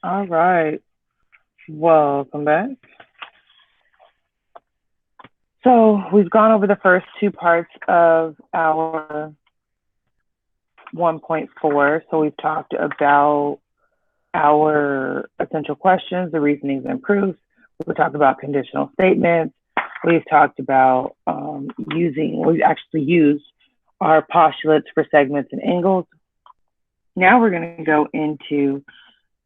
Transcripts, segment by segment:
All right. Welcome back. So we've gone over the first two parts of our 1.4. So we've talked about our essential questions, the reasonings and proofs. We've talked about conditional statements. We've talked about we've actually used our postulates for segments and angles. Now we're going to go into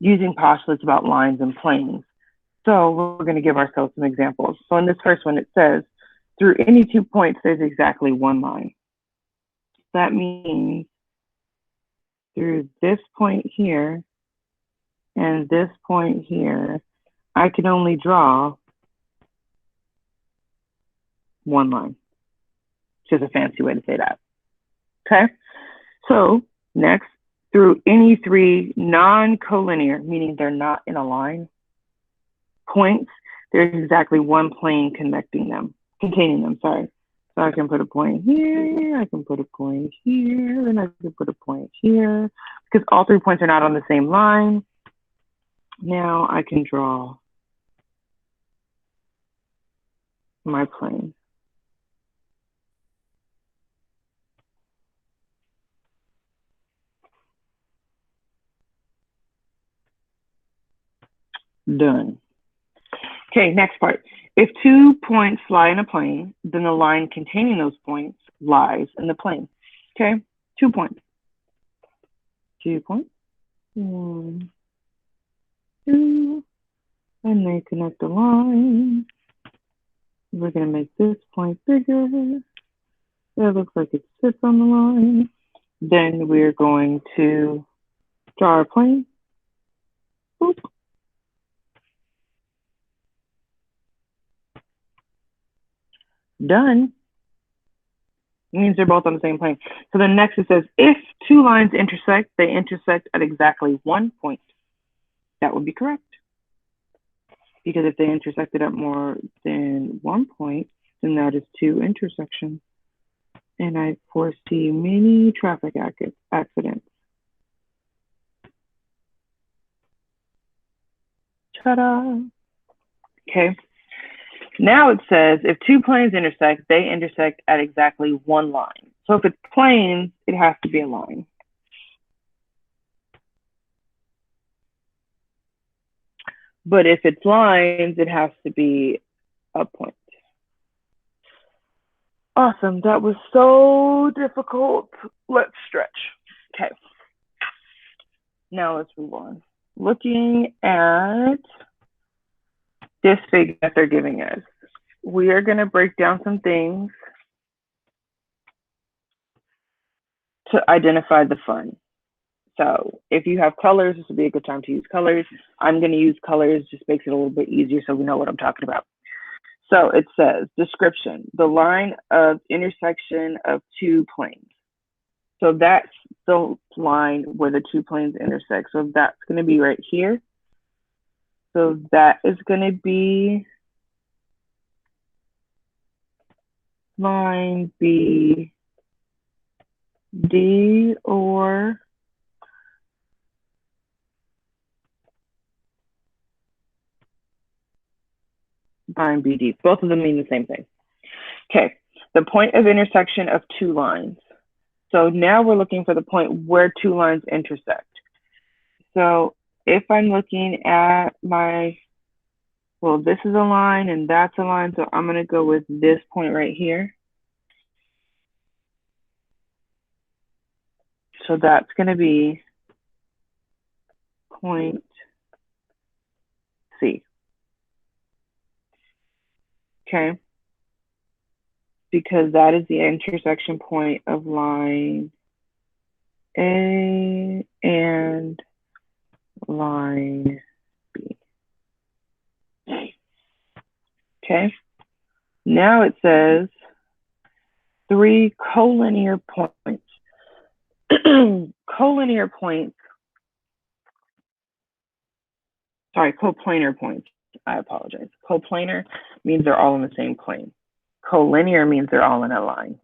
using postulates about lines and planes. So we're going to give ourselves some examples. So in this first one, it says, through any 2 points, there's exactly one line. That means through this point here and this point here, I can only draw one line. It's just a fancy way to say that. Okay? So next, through any three non-collinear, meaning they're not in a line, points, there's exactly one plane containing them, sorry. So I can put a point here, I can put a point here, and I can put a point here. Because all 3 points are not on the same line, now I can draw my plane. Done. Okay, next part. If 2 points lie in a plane, then the line containing those points lies in the plane. Okay, 2 points. 2 points. 1, 2, and they connect the line. We're going to make this point bigger. That looks like it sits on the line. Then we're going to draw our plane. Boop. Done. It means they're both on the same plane. So then next it says, if 2 lines intersect, they intersect at exactly 1 point. That would be correct. Because if they intersected at more than 1 point, then that is 2 intersections. And I foresee many traffic accidents. Ta-da! Okay. Now it says, if 2 planes intersect, they intersect at exactly 1 line. So if it's planes, it has to be a line. But if it's lines, it has to be a point. Awesome. That was so difficult. Let's stretch. Okay. Now let's move on. Looking at this figure that they're giving us, we are going to break down some things to identify the fun. So if you have colors, this would be a good time to use colors. I'm going to use colors, just makes it a little bit easier so we know what I'm talking about. So it says, description, the line of intersection of 2 planes. So that's the line where the 2 planes intersect. So that's going to be right here. So that is going to be line BD, or line BD. Both of them mean the same thing. Okay, the point of intersection of 2 lines. So now we're looking for the point where 2 lines intersect. So if I'm looking at this is a line and that's a line, so I'm going to go with this point right here. So that's going to be point C. Okay. Because that is the intersection point of line A and line B. Okay. Now it says 3 collinear points. Collinear points. Sorry, coplanar points. I apologize. Coplanar means they're all in the same plane. Collinear means they're all in a line.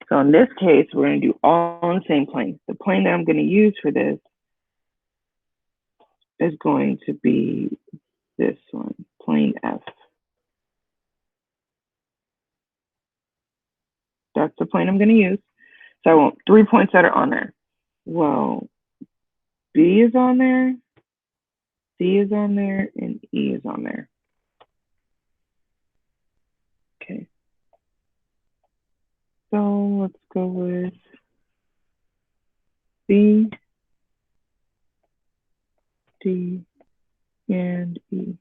So in this case, we're going to do all on the same plane. The plane that I'm going to use for this is going to be this one, plane F. That's the plane I'm going to use. So I want 3 points that are on there. Well, B is on there, C is on there, and E is on there. Okay. So let's go with B, D, and E.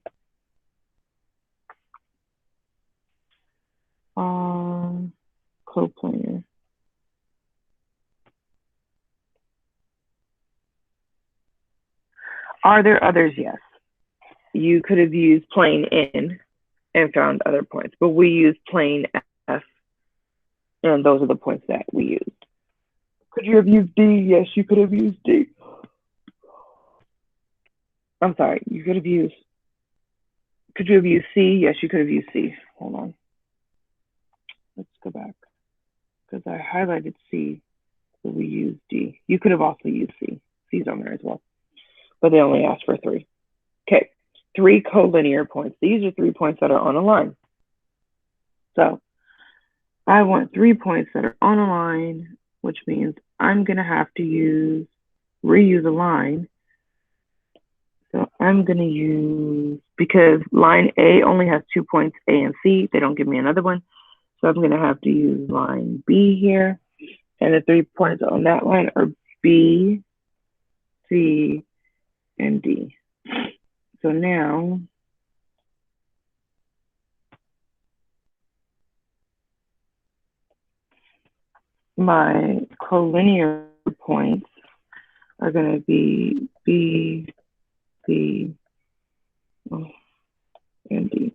Coplanar. Are there others? Yes. You could have used plane N and found other points, but we used plane F, and those are the points that we used. Could you have used D? Yes, you could have used D. I'm sorry, you could have used. Could you have used C? Yes, you could have used C. Hold on. Let's go back because I highlighted C, so we used D. You could have also used C. C's on there as well, but they only asked for 3. Okay, 3 collinear points. These are 3 points that are on a line. So I want 3 points that are on a line, which means I'm going to have to reuse a line. So I'm going to use, because line A only has 2 points, A and C. They don't give me another one. So I'm going to have to use line B here. And the 3 points on that line are B, C, and D. So now my collinear points are going to be B, C, and D.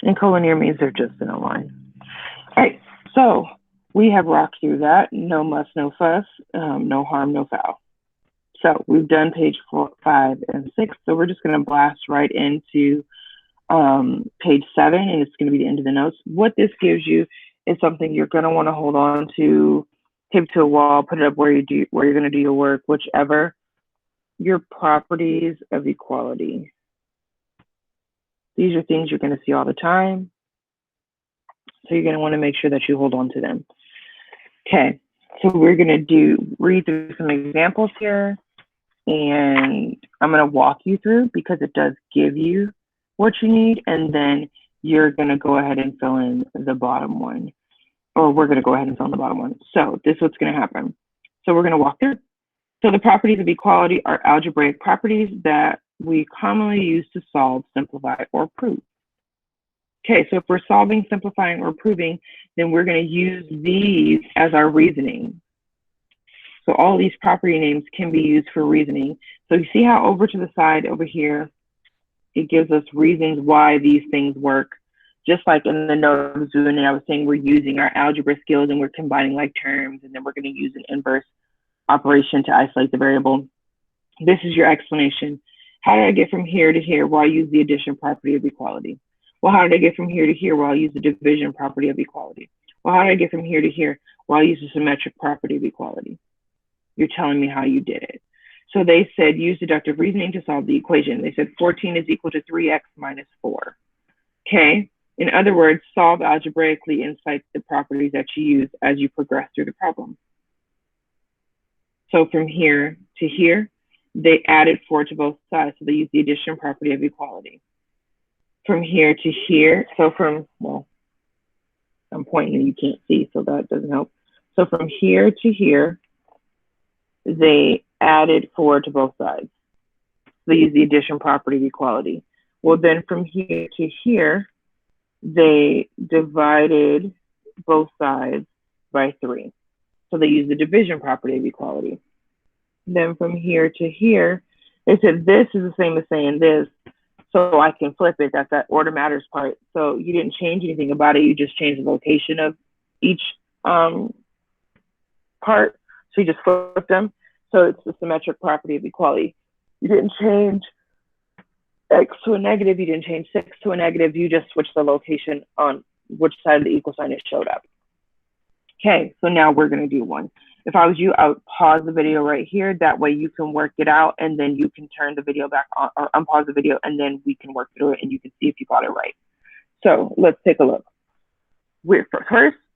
And collinear means they're just in a line. All right, so we have rocked through that. No muss, no fuss, no harm, no foul. So we've done page 4, 5, and 6. So we're just going to blast right into page 7, and it's going to be the end of the notes. What this gives you is something you're going to want to hold on to, tape to a wall, put it up where you're going to do your work, whichever. Your properties of equality. These are things you're going to see all the time. So you're going to want to make sure that you hold on to them. Okay, so we're going to read through some examples here, and I'm going to walk you through because it does give you what you need, and then you're going to go ahead and fill in the bottom one, or we're going to go ahead and fill in the bottom one. So this is what's going to happen. So we're going to walk through. So the properties of equality are algebraic properties that we commonly use to solve, simplify, or prove. Okay, so if we're solving, simplifying, or proving, then we're going to use these as our reasoning. So all these property names can be used for reasoning. So you see how over to the side over here, it gives us reasons why these things work. Just like in the note I was doing, I was saying we're using our algebra skills and we're combining like terms, and then we're going to use an inverse operation to isolate the variable. This is your explanation. How did I get from here to here? Well, I use the addition property of equality. Well, how did I get from here to here? Well, I use the division property of equality. Well, how did I get from here to here? Well, I use the symmetric property of equality. You're telling me how you did it. So they said use deductive reasoning to solve the equation. They said 14 is equal to 3x minus 4. Okay. In other words, solve algebraically and cite the properties that you use as you progress through the problem. So from here to here, they added 4 to both sides. So they use the addition property of equality. From here to here, so from, well, I'm pointing and you can't see, so that doesn't help. So from here to here, they added 4 to both sides. They use the addition property of equality. Well, then from here to here, they divided both sides by 3. So they use the division property of equality. Then from here to here, they said this is the same as saying this, so I can flip it. That's that order matters part. So you didn't change anything about it. You just changed the location of each part. So you just flipped them. So it's the symmetric property of equality. You didn't change X to a negative, you didn't change 6 to a negative, you just switched the location on which side of the equal sign it showed up. Okay, so now we're gonna do one. If I was you, I would pause the video right here. That way you can work it out and then you can turn the video back on or unpause the video and then we can work through it and you can see if you got it right. So let's take a look.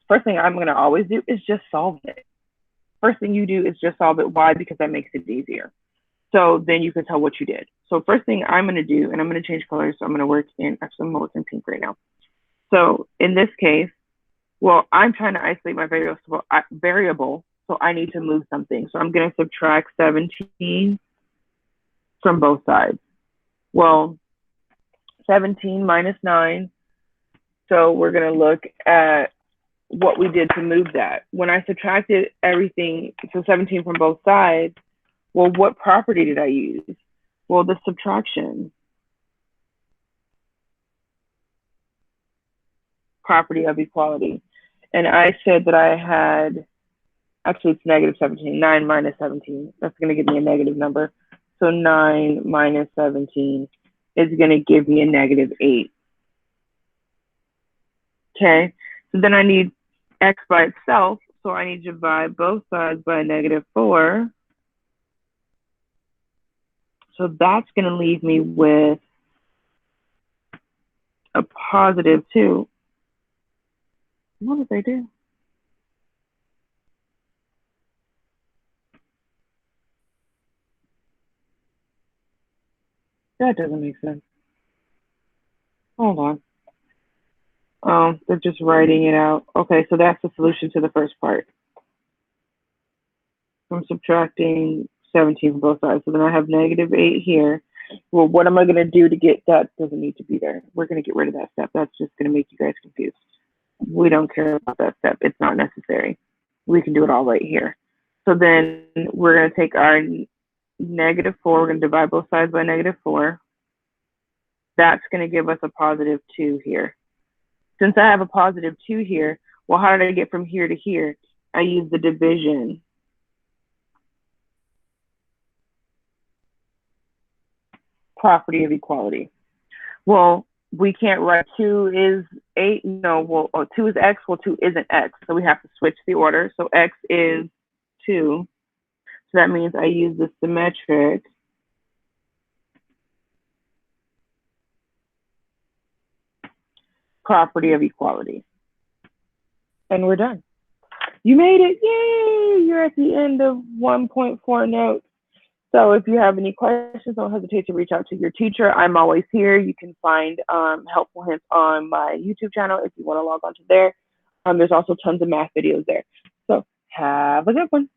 First thing I'm gonna always do is just solve it. First thing you do is just solve it. Why? Because that makes it easier. So then you can tell what you did. So first thing I'm gonna do, and I'm gonna change colors, so I'm gonna work in, actually I'm gonna work in pink right now. So in this case, well, I'm trying to isolate my variable, so I need to move something. So I'm going to subtract 17 from both sides. Well, 17 minus 9. So we're going to look at what we did to move that. When I subtracted everything, so 17 from both sides, well, what property did I use? Well, the subtraction property of equality. And I said that I had, actually it's negative 17, 9 minus 17. That's going to give me a negative number. So 9 minus 17 is going to give me a negative 8. Okay, so then I need x by itself. So I need to divide both sides by a negative 4. So that's going to leave me with a positive 2. What did they do? That doesn't make sense. Hold on. Oh, they're just writing it out. Okay, so that's the solution to the first part. I'm subtracting 17 from both sides. So then I have negative 8 here. Well, what am I going to do to get that? Doesn't need to be there. We're going to get rid of that step. That's just going to make you guys confused. We don't care about that step. It's not necessary. We can do it all right here. So then we're going to take our negative 4. We're going to divide both sides by negative 4. That's going to give us a positive 2 here. Since I have a positive 2 here, well, how did I get from here to here? I use the division. Property of equality. Well, we can't write 2 is 8. No, well, 2 is x. Well, 2 isn't x. So we have to switch the order. So x is 2. So that means I use the symmetric property of equality. And we're done. You made it. Yay! You're at the end of 1.4 notes. So if you have any questions, don't hesitate to reach out to your teacher. I'm always here. You can find helpful hints on my YouTube channel if you want to log on to there. There's also tons of math videos there. So have a good one.